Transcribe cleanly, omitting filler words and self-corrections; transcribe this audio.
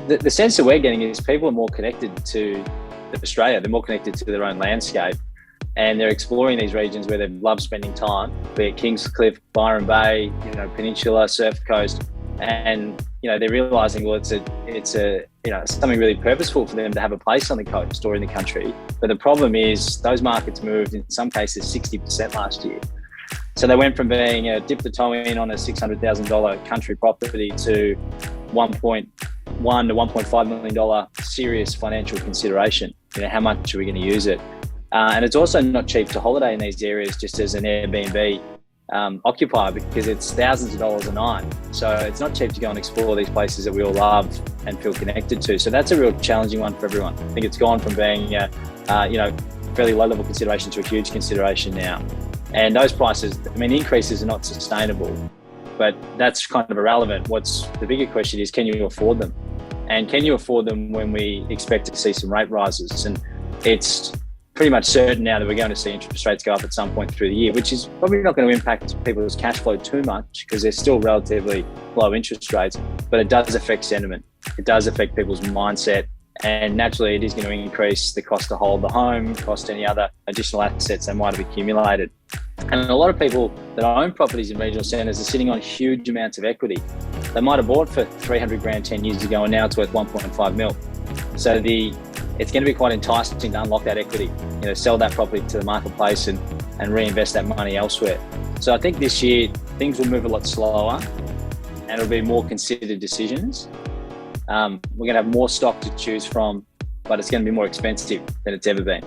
the sense that we're getting is people are more connected to Australia. They're more connected to their own landscape, and they're exploring these regions where they love spending time, be it Kingscliff, Byron Bay, Peninsula, Surf Coast, and they're realizing, well, it's something really purposeful for them to have a place on the coast or in the country. But the problem is those markets moved in some cases 60% last year. So they went from being dip the toe in on a $600,000 country property to $1.1 to $1.5 million serious financial consideration. How much are we going to use it? And it's also not cheap to holiday in these areas just as an Airbnb occupier, because it's thousands of dollars a night. So it's not cheap to go and explore these places that we all love and feel connected to. So that's a real challenging one for everyone. I think it's gone from being fairly low level consideration to a huge consideration now. And those prices, increases are not sustainable, but that's kind of irrelevant. What's the bigger question is, can you afford them? And can you afford them when we expect to see some rate rises? And it's pretty much certain now that we're going to see interest rates go up at some point through the year, which is probably not going to impact people's cash flow too much because they're still relatively low interest rates, but it does affect sentiment. It does affect people's mindset. And naturally, it is going to increase the cost to hold the home, cost any other additional assets they might have accumulated. And a lot of people that own properties in regional centres are sitting on huge amounts of equity. They might have bought for 300 grand 10 years ago, and now it's worth 1.5 mil. So it's going to be quite enticing to unlock that equity, sell that property to the marketplace and reinvest that money elsewhere. So I think this year things will move a lot slower and it'll be more considered decisions. We're going to have more stock to choose from, but it's going to be more expensive than it's ever been.